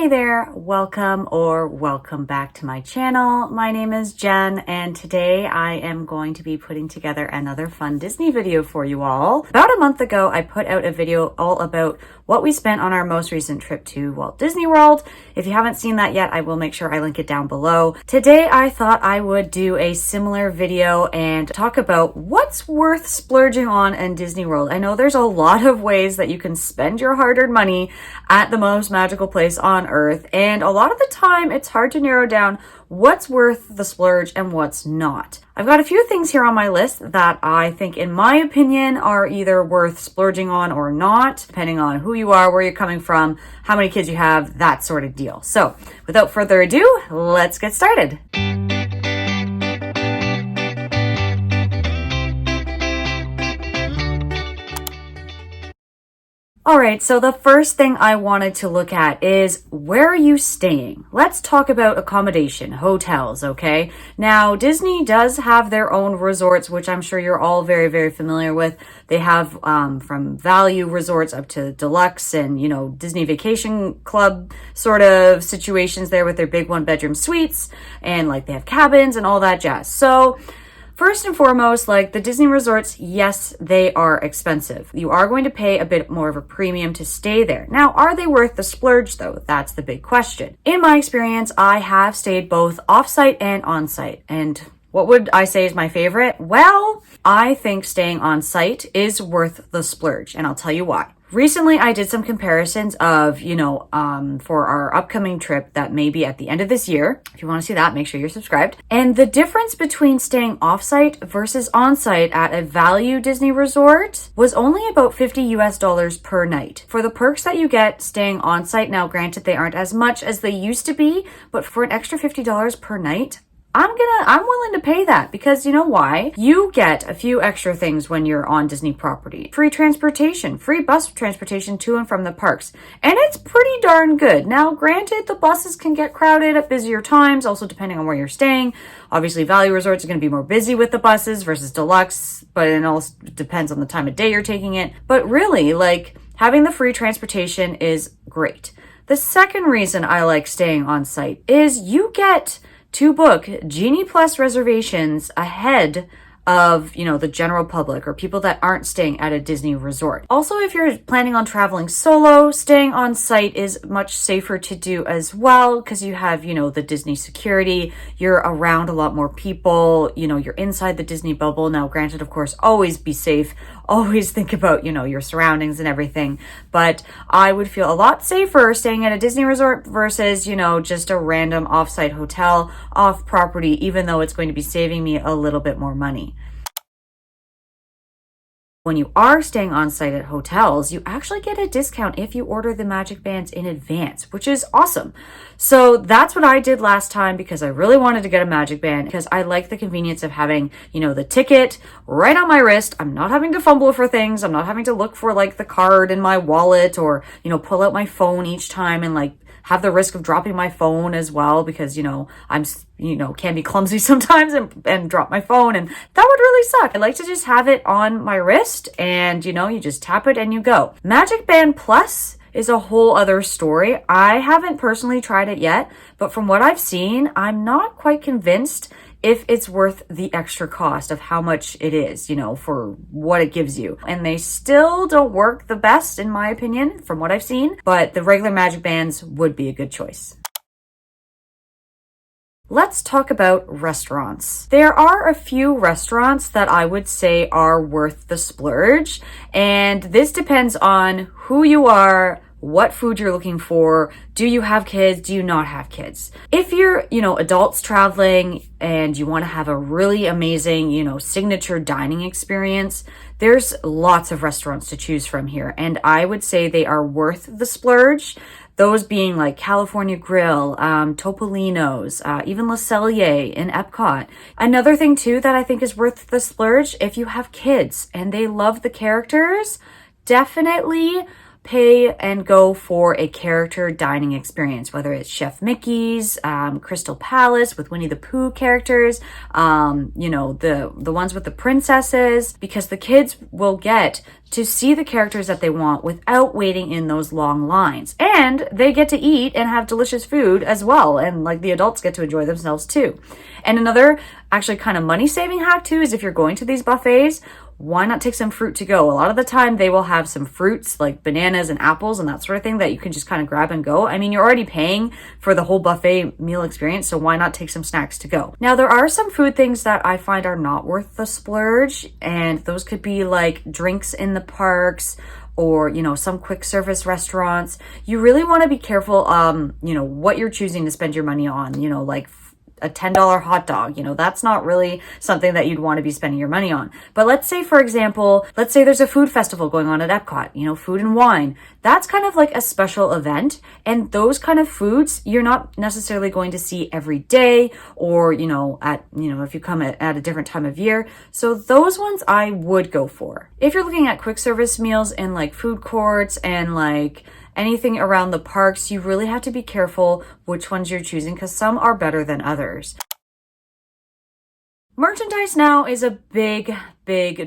Hey there, welcome back to my channel. My name is Jen and today I am going to be putting together another fun Disney video for you all. About a month ago, I put out a video all about what we spent on our most recent trip to Walt Disney World. If you haven't seen that yet, I will make sure I link it down below. Today, I thought I would do a similar video and talk about what's worth splurging on in Disney World. I know there's a lot of ways that you can spend your hard-earned money at the most magical place on earth, and a lot of the time it's hard to narrow down what's worth the splurge and what's not. I've got a few things here on my list that I think, in my opinion, are either worth splurging on or not, depending on who you are, where you're coming from, how many kids you have, that sort of deal. So without further ado, let's get started. All right, so the first thing I wanted to look at is, where are you staying? Let's talk about accommodation, hotels, okay? Now, Disney does have their own resorts, which I'm sure you're all very, very familiar with. They have from value resorts up to deluxe and, you know, Disney Vacation Club sort of situations there with their big one-bedroom suites, and like they have cabins and all that jazz. So first and foremost, like the Disney resorts, yes, they are expensive. You are going to pay a bit more of a premium to stay there. Now, are they worth the splurge though? That's the big question. In my experience, I have stayed both off-site and on-site. And what would I say is my favorite? Well, I think staying on-site is worth the splurge, and I'll tell you why. Recently, I did some comparisons of, for our upcoming trip that may be at the end of this year. If you want to see that, make sure you're subscribed. And the difference between staying offsite versus onsite at a value Disney resort was only about $50 per night. For the perks that you get staying onsite, now granted they aren't as much as they used to be, but for an extra $50 per night, I'm willing to pay that, because you know why? You get a few extra things when you're on Disney property. Free transportation, free bus transportation to and from the parks. And it's pretty darn good. Now, granted, the buses can get crowded at busier times, also depending on where you're staying. Obviously, value resorts are going to be more busy with the buses versus deluxe, but it also depends on the time of day you're taking it. But really, like, having the free transportation is great. The second reason I like staying on site is you get to book Genie Plus reservations ahead of, the general public or people that aren't staying at a Disney resort. Also, if you're planning on traveling solo, staying on site is much safer to do as well, because you have, the Disney security, you're around a lot more people, you're inside the Disney bubble. Now, granted, of course, always be safe, always think about, your surroundings and everything, but I would feel a lot safer staying at a Disney resort versus, just a random offsite hotel off property, even though it's going to be saving me a little bit more money. When you are staying on site at hotels, you actually get a discount if you order the Magic Bands in advance, which is awesome. So that's what I did last time, because I really wanted to get a Magic Band, because I like the convenience of having, the ticket right on my wrist. I'm not having to fumble for things. I'm not having to look for like the card in my wallet or, pull out my phone each time and like have the risk of dropping my phone as well, because, I'm, can be clumsy sometimes and drop my phone, and that would really suck. I like to just have it on my wrist and, you just tap it and you go. Magic Band Plus is a whole other story. I haven't personally tried it yet, but from what I've seen, I'm not quite convinced if it's worth the extra cost of how much it is, for what it gives you. And they still don't work the best, in my opinion, from what I've seen, but the regular Magic Bands would be a good choice. Let's talk about restaurants. There are a few restaurants that I would say are worth the splurge, and this depends on who you are, what food you're looking for. Do you have kids? Do you not have kids? If you're, adults traveling and you want to have a really amazing, signature dining experience, there's lots of restaurants to choose from here. And I would say they are worth the splurge. Those being like California Grill, Topolino's, even Le Cellier in Epcot. Another thing too that I think is worth the splurge, if you have kids and they love the characters, definitely pay and go for a character dining experience, whether it's Chef Mickey's, Crystal Palace with Winnie the Pooh characters, the ones with the princesses, because the kids will get to see the characters that they want without waiting in those long lines. And they get to eat and have delicious food as well. And like the adults get to enjoy themselves too. And another actually kind of money saving hack too is if you're going to these buffets, why not take some fruit to go? A lot of the time they will have some fruits like bananas and apples and that sort of thing that you can just kind of grab and go. I mean, you're already paying for the whole buffet meal experience, so why not take some snacks to go? Now, there are some food things that I find are not worth the splurge, and those could be like drinks in the parks, or, some quick service restaurants. You really want to be careful, what you're choosing to spend your money on, like a $10 hot dog, that's not really something that you'd want to be spending your money on. But let's say, for example, there's a food festival going on at Epcot, food and wine. That's kind of like a special event. And those kind of foods, you're not necessarily going to see every day or, if you come at a different time of year. So those ones I would go for. If you're looking at quick service meals in like food courts and like anything around the parks, you really have to be careful which ones you're choosing because some are better than others. Merchandise now is a big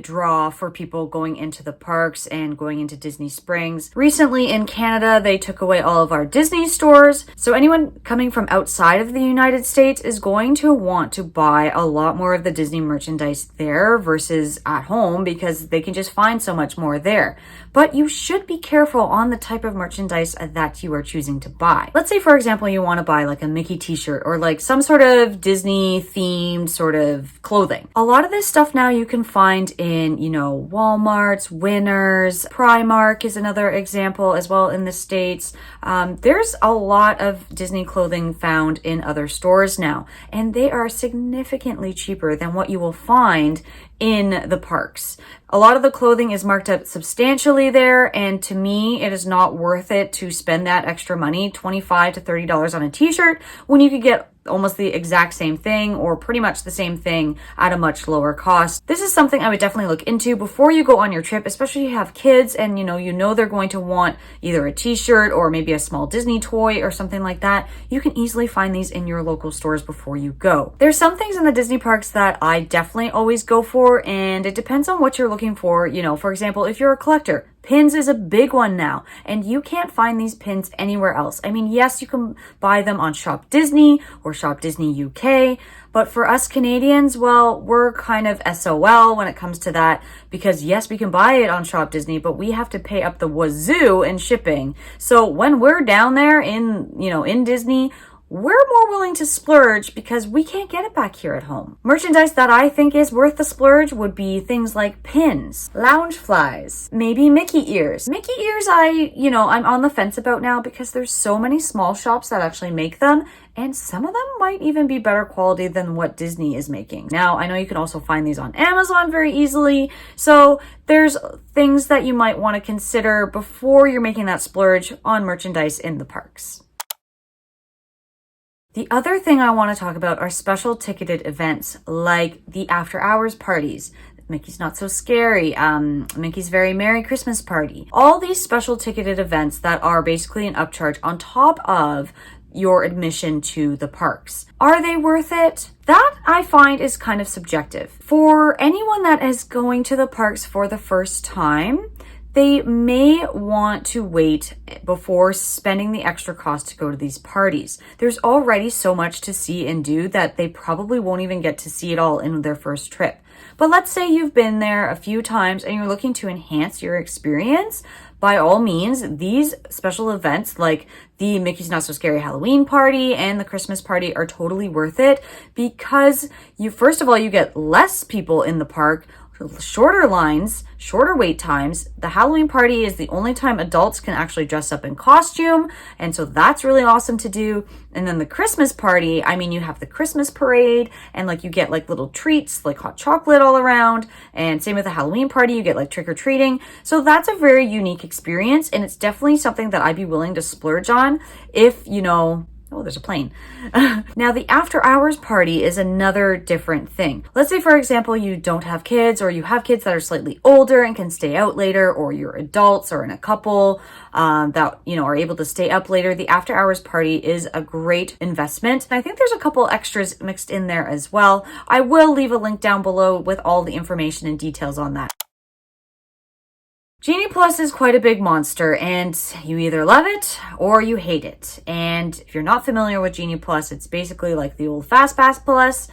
draw for people going into the parks and going into Disney Springs. Recently in Canada, they took away all of our Disney stores. So anyone coming from outside of the United States is going to want to buy a lot more of the Disney merchandise there versus at home because they can just find so much more there. But you should be careful on the type of merchandise that you are choosing to buy. Let's say, for example, you want to buy like a Mickey t-shirt or like some sort of Disney themed sort of clothing. A lot of this stuff now you can find in, Walmart's, Winners, Primark is another example as well in the States. There's a lot of Disney clothing found in other stores now, and they are significantly cheaper than what you will find in the parks. A lot of the clothing is marked up substantially there, and to me, it is not worth it to spend that extra money, $25 to $30 on a t-shirt, when you could get almost the exact same thing or pretty much the same thing at a much lower cost. This is something I would definitely look into before you go on your trip, especially if you have kids and you know they're going to want either a t-shirt or maybe a small Disney toy or something like that. You can easily find these in your local stores before you go. There's some things in the Disney parks that I definitely always go for, and it depends on what you're looking for. For example, if you're a collector, pins is a big one now, and you can't find these pins anywhere else. I mean, yes, you can buy them on Shop Disney or Shop Disney UK, but for us Canadians, well, we're kind of SOL when it comes to that, because yes, we can buy it on Shop Disney, but we have to pay up the wazoo in shipping. So when we're down there in Disney, we're more willing to splurge because we can't get it back here at home. Merchandise that I think is worth the splurge would be things like pins, lounge flies, maybe Mickey ears. Mickey ears I'm on the fence about now because there's so many small shops that actually make them, and some of them might even be better quality than what Disney is making. Now, I know you can also find these on Amazon very easily, so there's things that you might want to consider before you're making that splurge on merchandise in the parks. The other thing I want to talk about are special ticketed events like the after hours parties, Mickey's Not So Scary, Mickey's Very Merry Christmas Party. All these special ticketed events that are basically an upcharge on top of your admission to the parks. Are they worth it? That I find is kind of subjective. For anyone that is going to the parks for the first time, they may want to wait before spending the extra cost to go to these parties. There's already so much to see and do that they probably won't even get to see it all in their first trip. But let's say you've been there a few times and you're looking to enhance your experience. By all means, these special events like the Mickey's Not So Scary Halloween party and the Christmas party are totally worth it because first of all, you get less people in the park, shorter lines, shorter wait times. The Halloween party is the only time adults can actually dress up in costume, and so that's really awesome to do. And then the Christmas party, you have the Christmas parade, and you get little treats like hot chocolate all around, and same with the Halloween party, you get trick-or-treating. So that's a very unique experience, and it's definitely something that I'd be willing to splurge on if Oh, there's a plane. Now, the after hours party is another different thing. Let's say, for example, you don't have kids, or you have kids that are slightly older and can stay out later, or you're adults or in a couple that, are able to stay up later. The after hours party is a great investment. And I think there's a couple extras mixed in there as well. I will leave a link down below with all the information and details on that. Genie Plus is quite a big monster, and you either love it or you hate it. And if you're not familiar with Genie Plus, it's basically like the old FastPass Plus,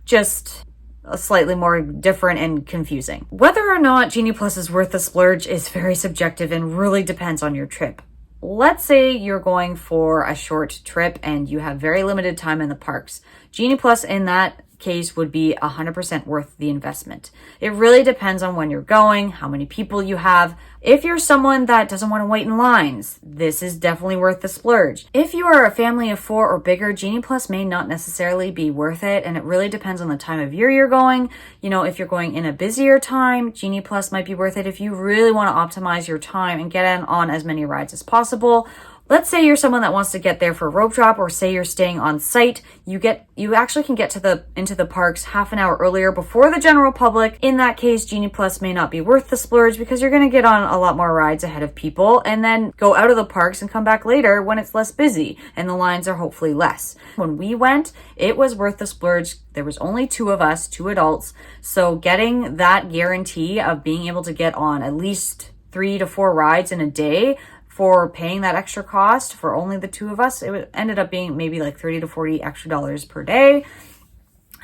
just a slightly more different and confusing. Whether or not Genie Plus is worth the splurge is very subjective and really depends on your trip. Let's say you're going for a short trip and you have very limited time in the parks. Genie Plus in that case would be 100% worth the investment. It really depends on when you're going, how many people you have. If you're someone that doesn't want to wait in lines, this is definitely worth the splurge. If you are a family of 4 or bigger, Genie Plus may not necessarily be worth it, and it really depends on the time of year you're going. If you're going in a busier time, Genie Plus might be worth it if you really want to optimize your time and get in on as many rides as possible. Let's say you're someone that wants to get there for a rope drop, or say you're staying on site. You actually can get into the parks half an hour earlier before the general public. In that case, Genie Plus may not be worth the splurge because you're going to get on a lot more rides ahead of people and then go out of the parks and come back later when it's less busy and the lines are hopefully less. When we went, it was worth the splurge. There was only 2 of us, 2 adults. So getting that guarantee of being able to get on at least 3 to 4 rides in a day for paying that extra cost for only the 2 of us, it ended up being maybe like $30 to $40 extra per day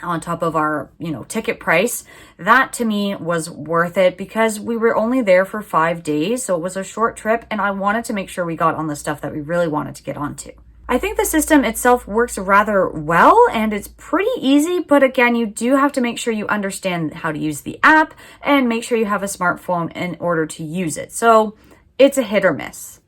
on top of our, ticket price. That to me was worth it because we were only there for 5 days. So it was a short trip and I wanted to make sure we got on the stuff that we really wanted to get onto. I think the system itself works rather well and it's pretty easy, but again, you do have to make sure you understand how to use the app and make sure you have a smartphone in order to use it. So it's a hit or miss.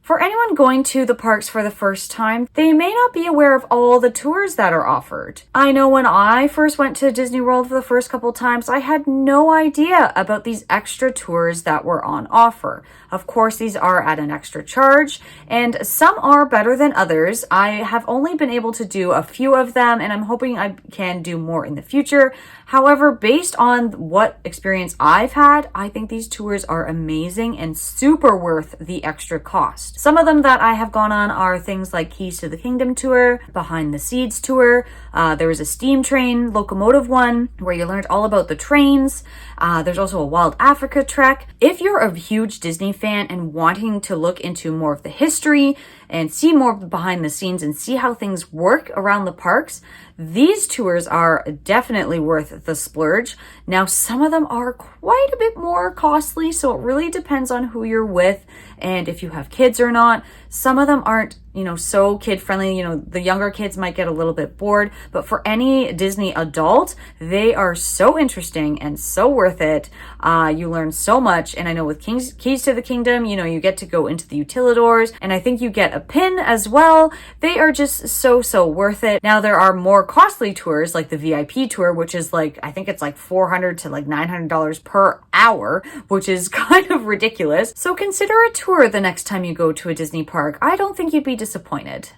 For anyone going to the parks for the first time, they may not be aware of all the tours that are offered. I know when I first went to Disney World for the first couple times, I had no idea about these extra tours that were on offer. Of course, these are at an extra charge, and some are better than others. I have only been able to do a few of them, and I'm hoping I can do more in the future. However, based on what experience I've had, I think these tours are amazing and super worth the extra cost. Some of them that I have gone on are things like Keys to the Kingdom tour, Behind the Seeds tour. There was a steam train locomotive one where you learned all about the trains. There's also a Wild Africa trek. If you're a huge Disney fan and wanting to look into more of the history and see more behind the scenes and see how things work around the parks, these tours are definitely worth the splurge. Now, some of them are quite a bit more costly, so it really depends on who you're with and if you have kids or not. Some of them aren't, so kid friendly. The younger kids might get a little bit bored, but for any Disney adult, they are so interesting and so worth it. You learn so much. And I know with Keys to the Kingdom, you get to go into the utilidors, and I think you get a pin as well. They are just so worth it. Now, there are more costly tours like the VIP tour, which is I think it's $400 to $900 per hour, which is kind of ridiculous. So consider a tour the next time you go to a Disney park. I don't think you'd be disappointed.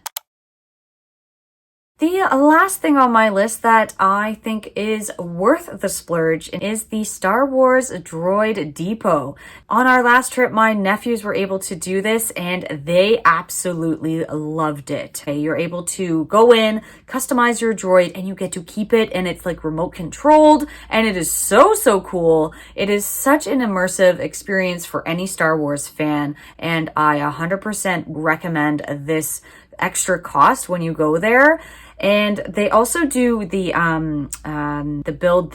The last thing on my list that I think is worth the splurge is the Star Wars Droid Depot. On our last trip, my nephews were able to do this and they absolutely loved it. You're able to go in, customize your droid, and you get to keep it, and it's remote controlled, and it is so cool. It is such an immersive experience for any Star Wars fan, and I 100% recommend this extra cost when you go there. And they also do the build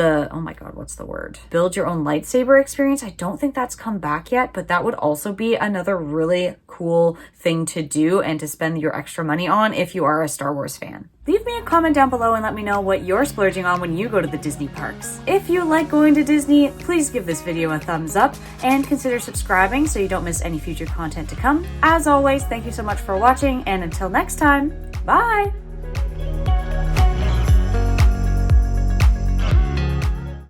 your own lightsaber experience. I don't think that's come back yet, but that would also be another really cool thing to do and to spend your extra money on if you are a Star Wars fan. Leave me a comment down below and let me know what you're splurging on when you go to the Disney parks. If you like going to Disney, please give this video a thumbs up and consider subscribing so you don't miss any future content to come. As always, thank you so much for watching, and until next time, bye!